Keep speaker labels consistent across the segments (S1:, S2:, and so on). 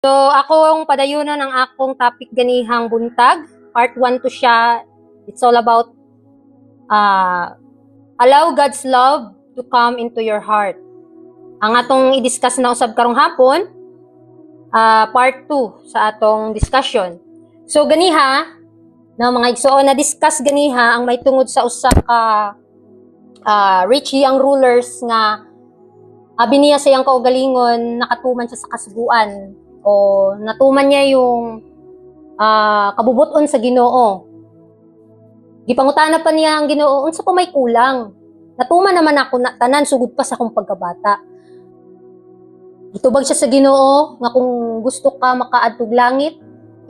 S1: So, ako ang padayunan ng akong topic ganihang buntag. Part 1 to siya. It's all about allow God's love to come into your heart. Ang atong i-discuss na usab karong hapon, part 2 sa atong discussion. So, ganiha, na mga igsoon na discuss ganiha ang may tungod sa usa ka rich young rulers nga abi niya sa iyang kaugalingon, nakatuman siya sa kasuguan o natuman niya yung kabubuton sa Ginoo. Gipangutana pa niya ang Ginoo, unsa pa may kulang? Natuman naman ako na tanan sugod pa sa akong pagkabata. Gitubag siya sa Ginoo nga kung gusto ka makaadtog langit,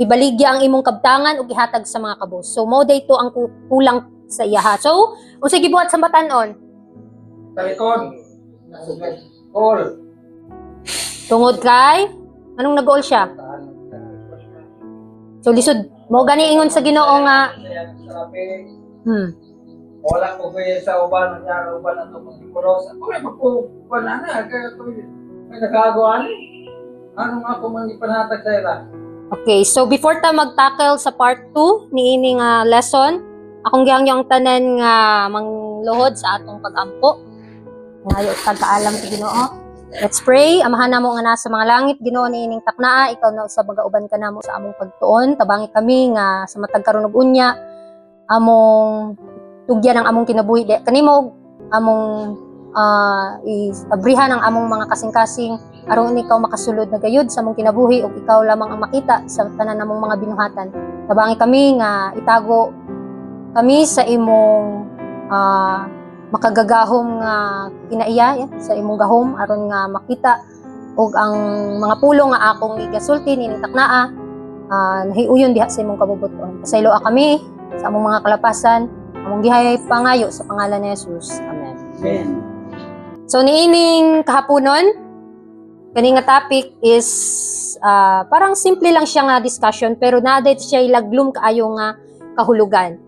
S1: ibaligya ang imong kabtangan ug ihatag sa mga kabos. So mao dayto ang kulang sa iya ha. So unsa gibuhat sa batan-on?
S2: Talikod. All.
S1: Tungod kay anong nag-goal siya? So lisod mo gani ingon sa Ginoo nga
S2: Wala ko kaya sa uban nga uban na to pagkuros. Ako ay magkukuan na kaya ko may nagagawa ni. Ano nga ko man ipanhatag sa ila?
S1: Okay, so before ta mag-tackle sa part 2 ni ining lesson, akong gihangyang tanan nga mangluhod sa atong pag-ampo. Ngayo tagkaalam sa Ginoo. Let's pray. Amahan namo nga nasa mga langit, Ginoo niining taknaa, ikaw na usab magauban ka namo sa among pagtuon. Tabangi kami nga sa matag karon ug unya among tugyan ang among kinabuhi kanimo among iabrihan ang among mga kasing-kasing aron ikaw makasulod na gayud sa among kinabuhi ug ikaw lamang ang makita sa tanan namong mga binuhatan. Tabangi kami nga itago kami sa imong makagagahom nga kinaiya sa imong gahom aron nga makita og ang mga pulong nga akong igasulti ni taknaa nahiuyon diha sa imong kabubuton. Pasayloa kami sa among mga kalapasan, among gihay pangayo sa pangalan ni Jesus. Amen.
S2: Amen.
S1: So niining kahaponon, kani nga topic is parang simple lang siya nga discussion pero naday siya ilaglum kaayo nga kahulugan.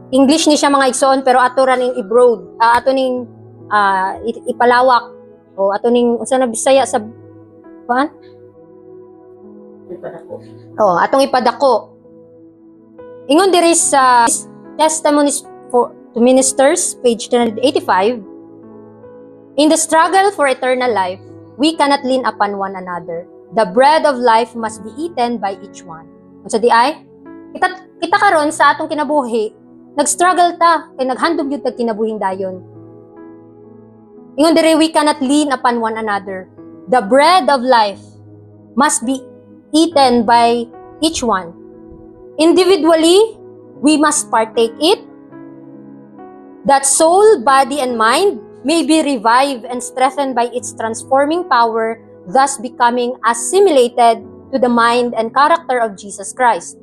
S1: English ni siya mga igsoon pero ato ra ning i-broad, ato ning ipalawak o ato ning unsa na Bisaya sa kuan?
S2: Ipadako.
S1: Oh, atong ipadako. Ingon diri sa Testimonies to Ministers, page 285, in the struggle for eternal life, we cannot lean upon one another. The bread of life must be eaten by each one. Unsa di ay? Kita karon sa atong kinabuhi, nag-struggle ta kay naghandog gyud tag kinabuhing dayon. Ingon diri, we cannot lean upon one another. The bread of life must be eaten by each one. Individually, we must partake it, that soul, body, and mind may be revived and strengthened by its transforming power, thus becoming assimilated to the mind and character of Jesus Christ.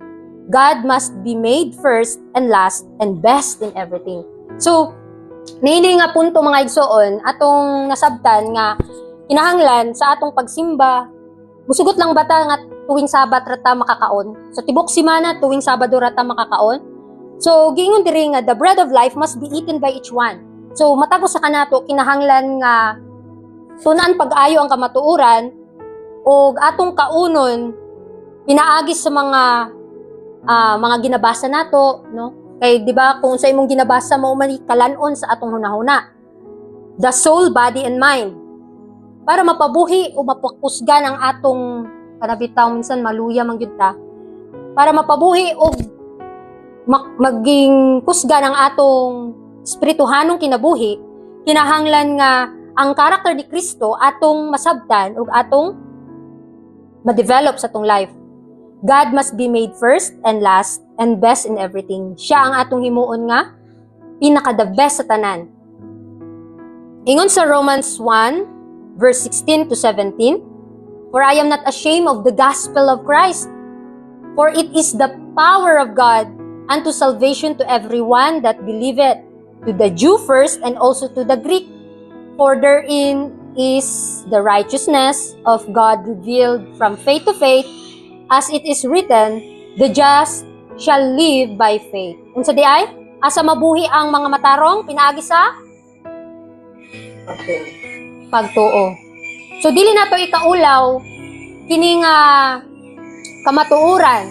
S1: God must be made first and last and best in everything. So, niini nga punto mga igsoon, atong nasabtan nga kinahanglan sa atong pagsimba, musugot lang bata nga tuwing Sabat rata makakaon. So tibok semana tuwing Sabado rata makakaon. So giingon diri nga the bread of life must be eaten by each one. So matagos sa kanato kinahanglan nga tunan pag-ayo ang kamatuoran o atong kaunon pinaagis sa mga ginabasa nato, no? Kay di ba kung sa imong ginabasa mao man kalanon sa atong hunahuna. The soul, body and mind para mapabuhi o mapakusgan ang atong kanabitaw minsan maluya man gyud ta para mapabuhi o maging kusgan ang atong espirituhanong kinabuhi, kinahanglan nga ang karakter ni Kristo atong masabtan ug atong ma-develop sa atong life. God must be made first and last and best in everything. Siya ang atong himuon nga pinaka the best sa tanan. Ingon sa Romans 1 verse 16 to 17, for I am not ashamed of the gospel of Christ, for it is the power of God unto salvation to everyone that believeth, to the Jew first and also to the Greek. For therein is the righteousness of God revealed from faith to faith, as it is written, the just shall live by faith. Unsa di ay? Asa mabuhi ang mga matarong pinaagi sa pagtuo. So dili nato ikaulaw kini nga kamatuoran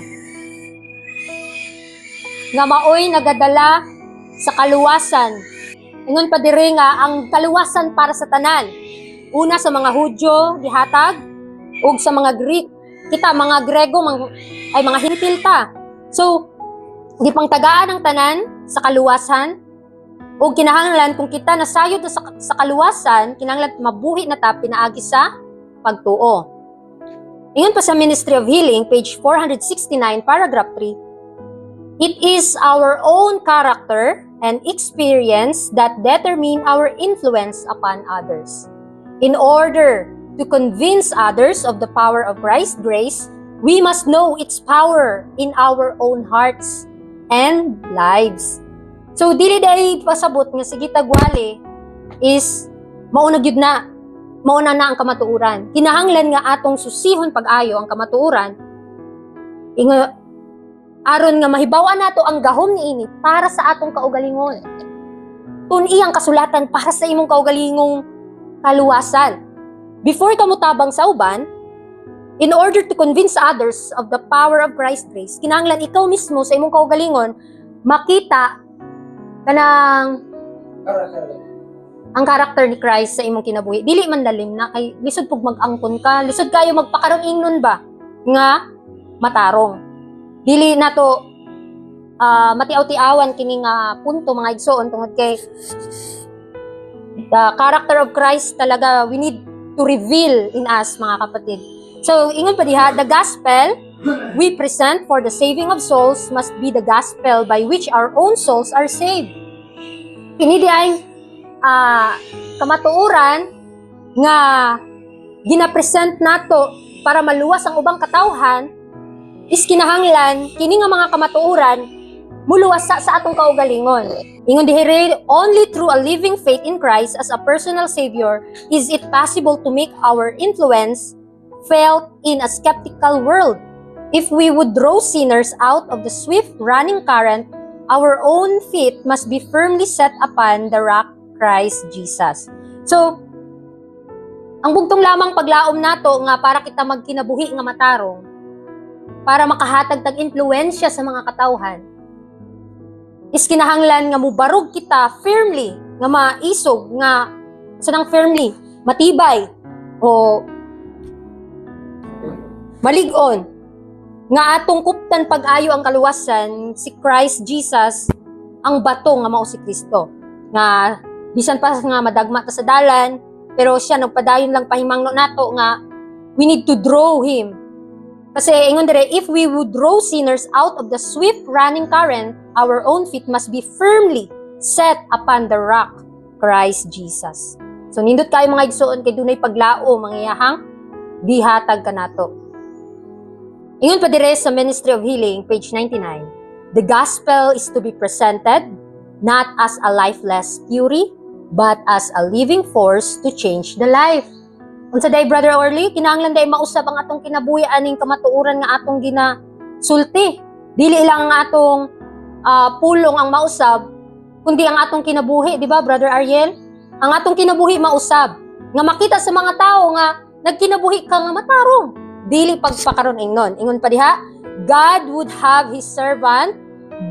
S1: nga maoy nagadala sa kaluwasan. Ingon pa diri nga ang kaluwasan para sa tanan. Una sa mga Hudyo gihatag ug sa mga Greek. Kita mga Grego ay mga Hintil ta. So gipangtagaan ang tanan sa kaluwasan ug kinahanglan kung kita nasayod na sa kaluwasan, kinahanglan mabuhi na ta pinaagi sa pagtuo. Ingon pa sa Ministry of Healing, page 469, paragraph 3, it is our own character and experience that determine our influence upon others. In order to convince others of the power of Christ's grace, we must know its power in our own hearts and lives. So, dili dahil pasabot nga sige tagwali is mauna gyud na. Mauna na ang kamatuuran. Kinahanglan nga atong susihon pag-ayo ang kamatuuran. Aron nga mahibawa nato ang gahom niini para sa atong kaugalingon. Tun-i ang kasulatan para sa imong kaugalingong kaluwasan. Before ka mutabang sa uban, in order to convince others of the power of Christ's grace, kinahanglan ikaw mismo sa imong kaugalingon makita kanang ang karakter ni Christ sa imong kinabuhi. Dili man lalim na kay lisod pug mag-angkon ka, lisod kayo magpakarong ingnon ba nga matarong. Dili nato matiaw-tiawan kini nga punto mga igsoon tungod kay the character of Christ talaga we need to reveal in us mga kapatid. So ingon pa diha, the gospel we present for the saving of souls must be the gospel by which our own souls are saved. Kini di ay kamatuoran nga ginapresent nato para maluwas ang ubang katawhan is kinahanglan kini nga mga kamatuoran muluwas sa atong kaugalingon. Ingon dihire, only through a living faith in Christ as a personal Savior is it possible to make our influence felt in a skeptical world. If we would draw sinners out of the swift running current, our own feet must be firmly set upon the rock, Christ Jesus. So, ang bugtong lamang paglaom nato nga para kita magkinabuhi nga matarong, para makahatag tag impluwensya sa mga katawhan, is kinahanglan nga mubarog kita firmly, nga maisog, nga sanang firmly, matibay, o malig-on, nga atong kuptan pag-ayo ang kaluwasan, si Christ Jesus, ang bato nga mao si Kristo. Nga, bisan pa nga madagma ta sa dalan, pero siya nagpadayon lang pahimangno nato nga we need to draw Him. Kasi ingon dire, if we would draw sinners out of the swift running current, our own feet must be firmly set upon the rock, Christ Jesus. So nindot kayo mga igsoon kay dunay paglao mangyahang dihatag kanato. Ingon pa dire sa Ministry of Healing, page 99, the gospel is to be presented not as a lifeless theory, but as a living force to change the life. Unsa day, Brother Orly, kinahanglan day mausab ang atong kinabuhi aning kamatuoran nga atong ginasulti. Dili lang ang atong pulong ang mausab, kundi ang atong kinabuhi, di ba, Brother Ariel? Ang atong kinabuhi mausab. Nga makita sa mga tao nga nagkinabuhi ka nga matarong. Dili pagpakaron ingnon. Ingon pa diha, God would have His servant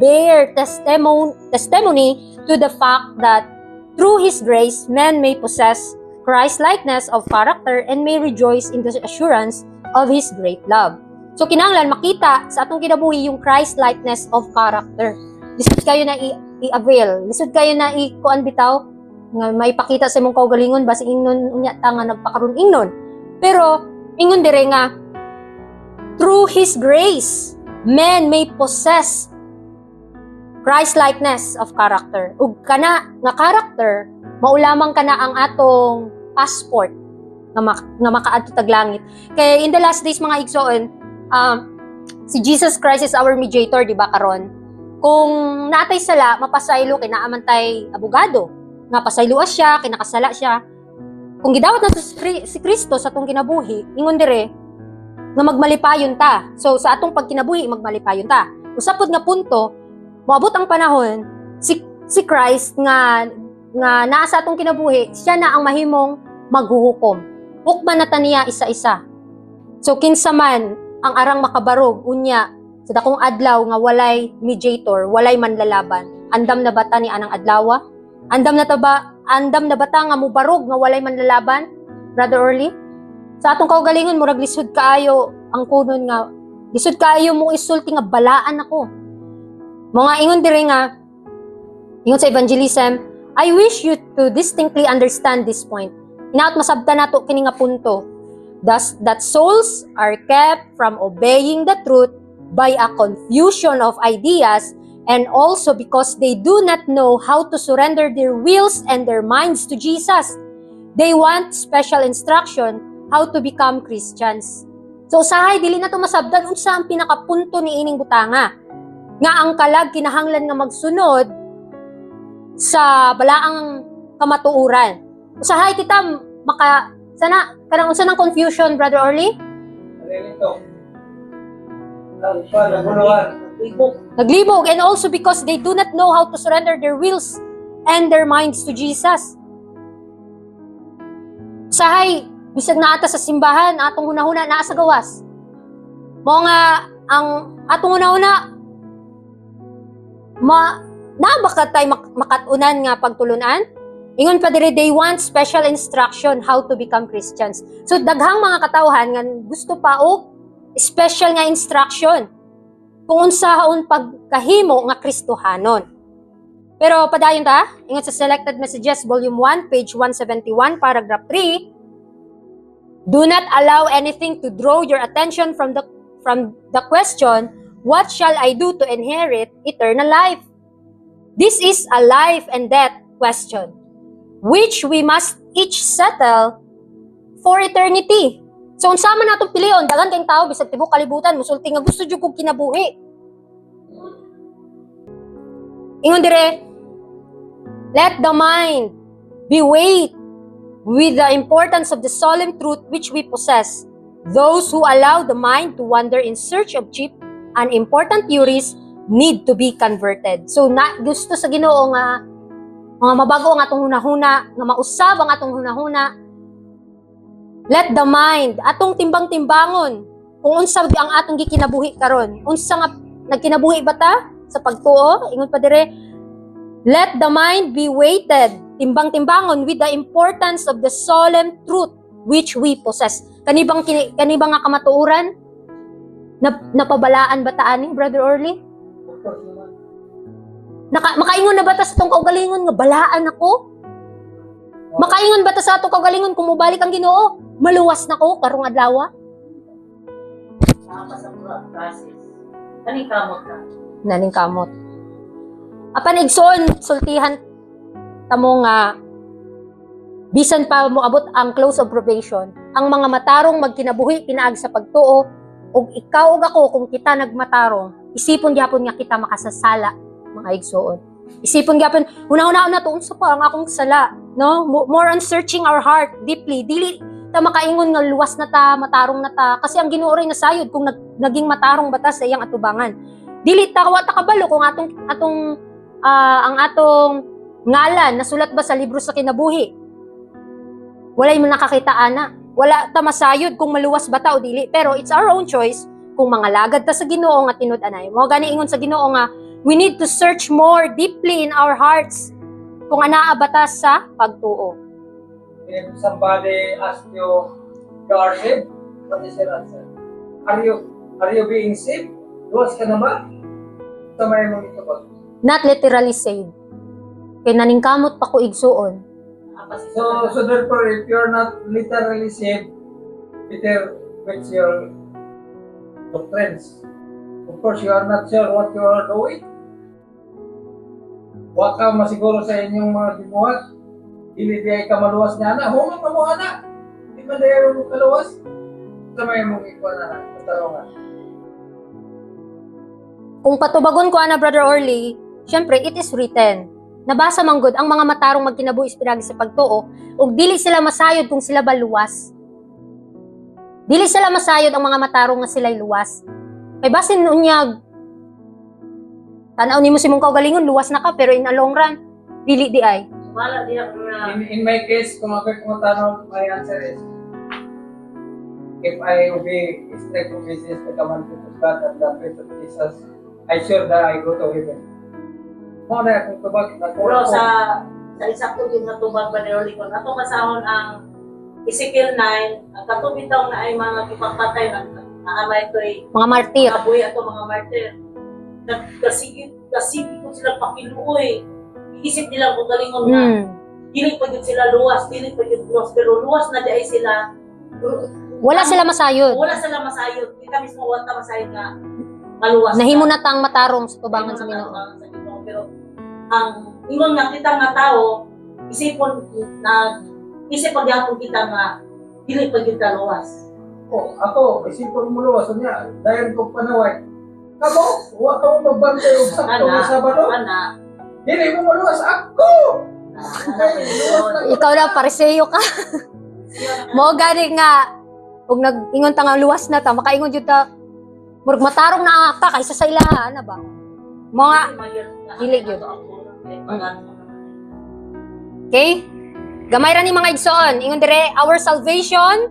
S1: bear testimony to the fact that through His grace, men may possess Christ-likeness of character and may rejoice in the assurance of His great love. So, kinahanglan makita sa atong kinabuhi yung Christ-likeness of character. Lisod kayo na i-avail. Lisod kayo na i-kuan bitaw. Nga may pakita sa imong kaugalingon, basi ingnon unya ta nga nagpakaroon ingnon. Pero, ingon dire nga, through His grace, men may possess Christ-likeness of character. Ug kana nga character, maulamang kana ang atong passport nga makaadto tag langit. Kay in the last days mga igsoon, si Jesus Christ is our mediator, di ba karon? Kung natay sala, mapasaylo kay naamantay abogado. Nga pasayloa siya, kay nakasala siya. Kung gidawat nato si Kristo sa atong kinabuhi, ingon dire nga magmalipayon ta. So sa atong pagkinabuhi magmalipayon ta. Usapod nga punto, moabot ang panahon, si Christ nga naa sa atong kinabuhi, siya na ang mahimong maghuhukom. Hukman na ta niya isa-isa. So kinsa man ang arang makabarog unya sa dakong adlaw nga walay mediator, walay manlalaban. Andam na bata ni anang adlaw? Andam na bata nga mubarog nga walay manlalaban? Brother Orly? Sa atong kaugalingon murag lisod kaayo ang kunon nga lisod kaayo mo isulti nga balaan ako. Mga ingon diri nga ingon sa evangelism, I wish you to distinctly understand this point. Inaot masabtan nato kini nga punto. Thus, that souls are kept from obeying the truth by a confusion of ideas and also because they do not know how to surrender their wills and their minds to Jesus. They want special instruction how to become Christians. So usahay dili na to masabdan unsa ang pinakapunto ni ining butanga nga ang kalag kinahanglan nga magsunod sa balaang kamatuuran. Usahay kita sana kanang unsa nang confusion, Brother Orly? Naglibog, and also because they do not know how to surrender their wills and their minds to Jesus. Usahay bisag na ata sa simbahan, atong hunahuna naa sa gawas. Mao nga ang atong hunahuna na baka tay makatunan nga pagtulunan. Ingon pa diri, they want special instruction how to become Christians. So daghang mga katawhan nga gusto pa og special nga instruction kung unsaon pagkahimo nga Kristohanon. Pero padayon ta, ingon sa Selected Messages Volume 1, page 171, paragraph 3, do not allow anything to draw your attention from the question, what shall I do to inherit eternal life? This is a life and death question, which we must each settle for eternity. So, unsa man natong pilion, dagan kayong tao, bisag tibok kalibutan, musulti nga gusto dyan kong kinabuhi. Ingon dire, let the mind be weighed with the importance of the solemn truth which we possess. Those who allow the mind to wander in search of cheap and important theories need to be converted. So, gusto sa Ginoo nga mga mabago ang atong hunahuna, nga mausab ang atong hunahuna. Let the mind, atong timbang-timbangon, kung unsa ang atong gikinabuhi karon. Unsa nga nagkinabuhi ba ta sa pagtuo? Ingon pa dire, let the mind be weighted, timbang-timbangon with the importance of the solemn truth which we possess. Kanibang nga kamatuoran? Napabalaan ba ta ani, Brother Orly? Makaingon na ba ta sa itong kaugalingon nga balaan ako? Makaingon ba ta sa itong kaugalingon kung mubalik ang Ginoo? Maluwas na ko karong adlaw? Naning kamot. Apan igsoon sultihan tamo nga bisan pa mo abot ang close of probation, ang mga matarong magkinabuhi pinaag sa pagtuo ug ikaw ug ako kung kita nagmatarong, isipon gyapon nga kita makasasala, mga igsoon. Isipon gyapon, una-una na to unsa pa ang akong sala, no? More on searching our heart deeply. Dili ta makaingon nga luwas na ta, matarong na ta, kasi ang Ginoo ray nasayod kung naging matarong bata sa iyang atubangan. Dili ta wa ta kabalo kung ang atong ngalan nasulat ba sa libro sa kinabuhi. Walay man nakakita ana. Wala ta masayod kung maluwas ba ta o dili, pero it's our own choice kung mangalagad ta sa Ginoo nga tinud-anay. Mao gani ingon sa Ginoo nga we need to search more deeply in our hearts kung anaa ba ta sa pagtuo.
S2: If somebody asks you are saved, what is your answer? Are you being saved? Luwas ka na ba? Samay mo ito ba?
S1: Not literally saved. Kaya naningkamot pa ko igsuon.
S2: So therefore, if you're not literally saved, Peter, with your doctrines, of course, you are not sure what you are doing. Wa ka masiguro sa inyong mga gibuhat. Dili di ka maluwas niya na. Hunga pa mo na. Di man dahil mo kaluwas. Samay mong ikuha na katarungan.
S1: Kung patubagon ko ana, Brother Orly, syempre, it is written. Nabasa man gud ang mga matarong magkinabuhi pinagi sa pagtuo ug dili sila masayod kung sila ba luwas. Dili sila masayod ang mga matarong nga sila'y luwas. Kay basin unyag tanaw nimo si mong kaugalingon luwas na ka pero in a long run dili di ay.
S2: In my case, kung ako kung tanong, my answer is if I obey strict obedience the commandment of God and the faith of Jesus, I sure that I go to heaven. Mo na kung tubag na
S3: Pero sa isakto din nga tubag ba ni Orlikon, ato masahon ang Ezekiel 9, ang katubig daw na ay mga kipagpatay na naamay ito ay
S1: Mga martir.
S3: mga buhay ato mga martir. Nagkasigit ko sila pakiluoy. Iisip nila kung galingon na. Dili pa yun sila luwas, pero luwas na di ay sila.
S1: Wala sila masayod.
S3: Wala sila masayod. Kita mismo wala masayod nga maluwas.
S1: Nahimo na tang matarong sa tubangan sa Ginoo.
S3: Pero ang ingon nga kita nga tao, isipon gyapon kita nga dili pa gyud ta luwas.
S2: Ako, isipon mo luwas niya, dahil ko panaway. Kamo, huwag ka mo magbantay o sakto na Sabado.
S3: Ana.
S2: Dili mo maluwas ako!
S1: Ikaw na, pariseyo ka. Mo gani nga, kung nag-ingon ta nga luwas na ta, makaingon jud ta, murag matarong na ta kaysa sa ilaha, na ba? Mga, dili yun. Okay? Gamay ra ni mga igsoon. Ingon dire, our salvation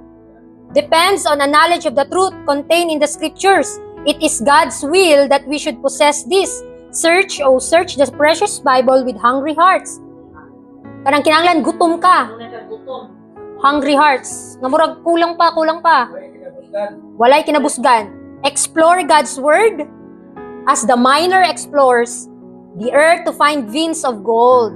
S1: depends on a knowledge of the truth contained in the scriptures. It is God's will that we should possess this. Search the precious Bible with hungry hearts. Kanang kinahanglan gutom ka. Hungry hearts. Nga murag kulang pa. Walay kinabusgan. Explore God's word as the miner explores the earth to find veins of gold.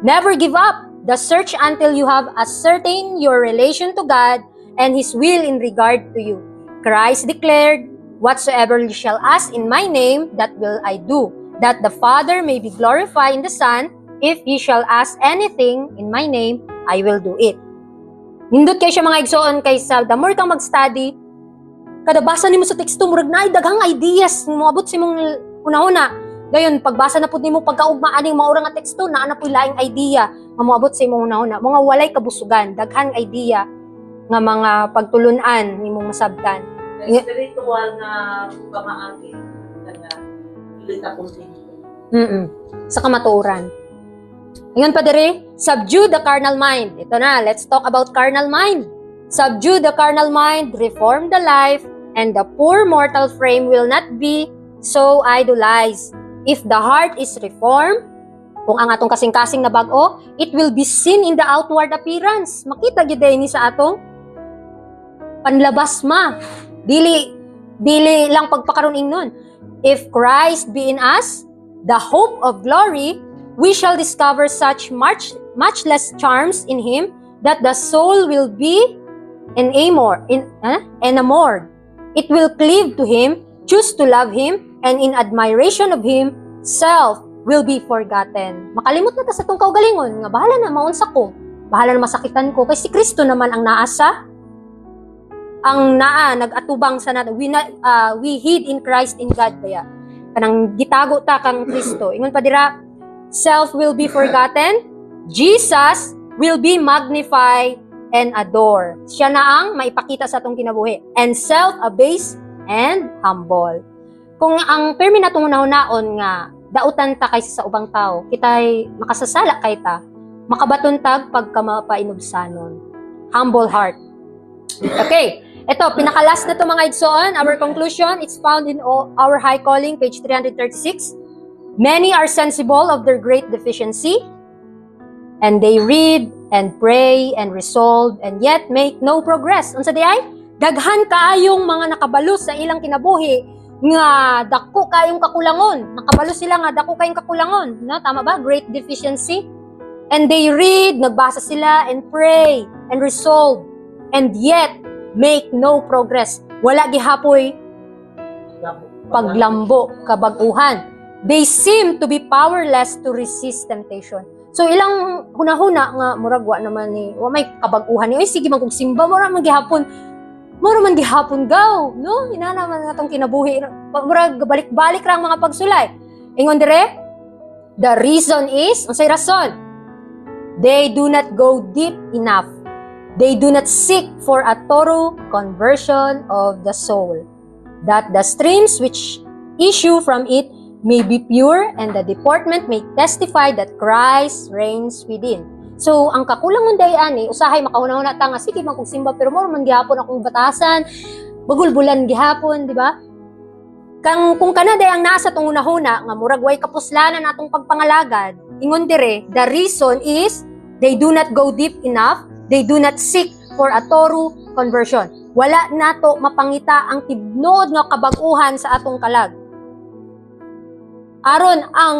S1: Never give up the search until you have ascertained your relation to God and His will in regard to you. Christ declared, "Whatsoever you shall ask in my name, that will I do, that the Father may be glorified in the Son. If ye shall ask anything in my name, I will do it." Nindot kayo siya mga igsoon kaysa the more kang mag-study, kada basa nimo sa teksto murag naay daghang ideas moabot si mong una-una. Dayon pagbasa na pud nimo pagkaugma aning mga ura nga teksto naa na puy laing idea nga moabot sa imong una-una. Mga walay kabusugan, daghang idea nga mga pagtulunan nimong masabtan.
S3: Spiritual nga pamaagi nga dili ta kuntin.
S1: Sa kamatuoran. Ngayon pa dire, subdue the carnal mind. Ito na, let's talk about carnal mind. Subdue the carnal mind, reform the life, and the poor mortal frame will not be so idolized. If the heart is reformed, kung ang atong kasing-kasing na bag-o, it will be seen in the outward appearance. Makita gyud ni sa atong panlabas ma. Dili lang pagpakaron ingnon. If Christ be in us, the hope of glory, we shall discover such much less charms in Him that the soul will be enamored. It will cleave to Him, choose to love Him, and in admiration of Him, self will be forgotten. Makalimot na ta sa tong kaugalingon, nga bahala na maunsa ko, bahala na masakitan ko, kay si Kristo naman ang naasa, ang nagatubang sa natin. We hid in Christ in God baya. Kanang gitago ta kang Kristo. Ingon pa dira, self will be forgotten, Jesus will be magnified and adored. Siya na ang maipakita sa atong kinabuhi. And self-abased and humble. Kung ang permi natong una-unaon nga dautan ta kaysa sa ubang tao, kitay makasasala kay ta, makabatuntag pagka mapainubsanon. Humble heart. Okay, ito, pinakalas na to mga igsoon. Our conclusion, it's found in our high calling, page 336. Many are sensible of their great deficiency, and they read and pray and resolve and yet make no progress. Unsa di ay? Daghan kaayong mga nakabalo sa ilang kinabuhi nga dako kayong kakulangon. Nakabalo sila nga dako kayong kakulangon, no? Tama ba? Great deficiency. And they read, nagbasa sila and pray and resolve and yet make no progress. Wala gihapoy paglambo kabag-uhan. They seem to be powerless to resist temptation. So ilang hunahuna nga murag wa naman ni wa may kabag-uhan ni. Ay sige man kog simba mura man gihapon. Mura man gihapon gaw, no? Ina naman natong kinabuhi. Murag balik-balik ra ang mga pagsulay. Ingon dire, the reason is, unsay rason? They do not go deep enough. They do not seek for a thorough conversion of the soul, that the streams which issue from it may be pure and the deportment may testify that Christ reigns within. So ang kakulangon dayan usahay makahuna-huna ta nga sige man kog simba pero mo man gihapon akong batasan, bagulbulan gihapon, di ba? Kung kana day ang nasa tong una-huna nga murag way kapuslanan atong pagpangalagad, ingon dire, the reason is they do not go deep enough, they do not seek for a thorough conversion. Wala nato mapangita ang tibnod nga kabag-uhan sa atong kalag. Aron ang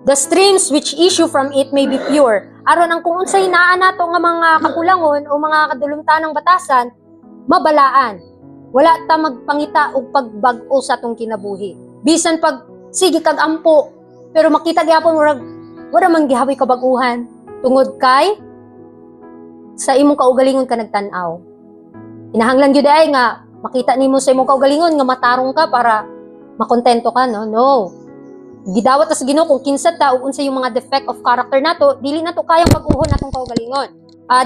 S1: the streams which issue from it may be pure. Aron ang kung unsay naa nato nga mga kakulangon o mga kadulumtanang batasan, mabalaan. Wala ta magpangita og pagbag-o sa atong kinabuhi. Bisan pag sige kag ampo, pero makita gyapon murag wala man gihaboy kabag-uhan tungod kay sa imong kaugalingon ka nagtan-aw. Inahanglan gyud ay nga makita nimo sa imong kaugalingon nga matarong ka para makontento ka, no? No. Gidawat ta sa Ginoo kung kinsa ta ug unsa yung mga defect of character nato, dili nato kayang pag-uhon atong kaugalingon.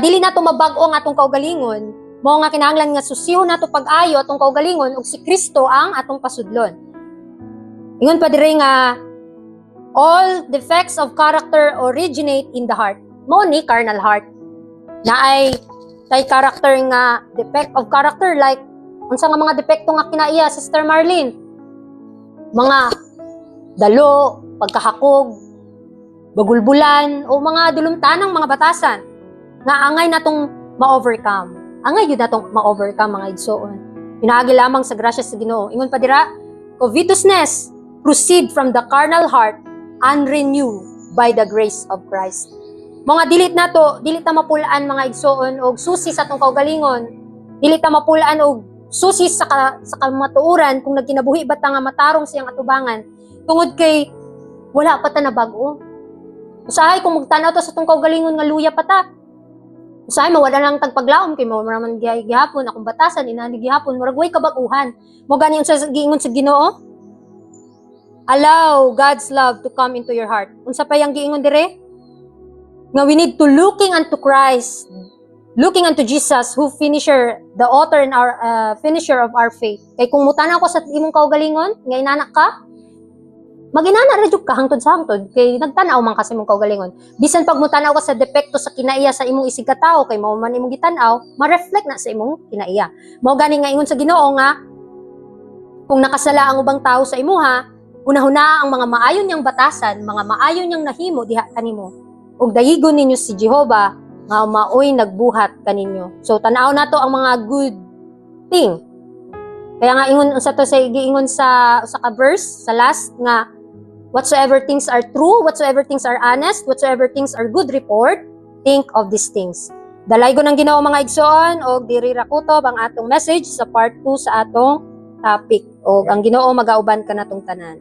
S1: Dili nato mabag-o ang atong kaugalingon, mao nga kinahanglan nga susiho nato pag-ayo atong kaugalingon ug si Kristo ang atong pasudlon. Ingon pa dire nga all defects of character originate in the heart. Mao ni carnal heart. Naay tay character nga defect of character like unsa nga mga depekto nga kinaiya Sister Marlene? Mga dalo, pagkahakog, bagulbulan, o mga dulumtanang mga batasan nga angay natong ma-overcome. Angay yun natong ma-overcome mga igsoon. Pinaagi lamang sa grasya sa Ginoo. Ingon pa dira, covetousness proceed from the carnal heart unrenewed by the grace of Christ. Mga dilit nato, dilit ta mapulaan mga igsoon og susi sa atong kaugalingon. Dilit ta mapulaan og susi sa kamatuoran kung nagkinabuhi ba ta nga matarong siyang atubangan. Tungod kay wala pa ta na bag-o. Usahay kung magtanaw ta sa tong kaugalingon nga luya pa ta. Usahay mawala lang tagpaglaom kay mao man gihapon akong batasan inani gihapon murag way kabag-uhan. Mo gani unsa giingon sa Ginoo? Allow God's love to come into your heart. Unsa pa yang giingon dire? Nga we need to looking unto Christ, looking unto Jesus who the author and our finisher of our faith. Kay kung mutanaw ko sa imong kaugalingon, nga inanak ka, maginana ra jud ka hangtod sa hangtod kay nagtan-aw man kasi imong kaugalingon. Bisan pag mutanaw ka sa depekto sa kinaiya sa imong isig ka tawo kay mao man imong gitan-aw, ma-reflect na sa imong kinaiya. Mao gani nga ingon sa Ginoo nga kung nakasala ang ubang tawo sa imuha, unahuna ang mga maayon niyang batasan, mga maayon niyang nahimo diha kanimo. Ug dayigon ninyo si Jehova nga maoy nagbuhat kaninyo. So tan-aw nato ang mga good thing. Kaya nga ingon sa to sa giingon sa ka verse sa last nga whatsoever things are true, whatsoever things are honest, whatsoever things are good report, think of these things. Dalay ko ng Ginoo mga igsoon og diri ra kutob ang atong message sa part 2 sa atong topic. Og ang Ginoo magauban ka natong tanan.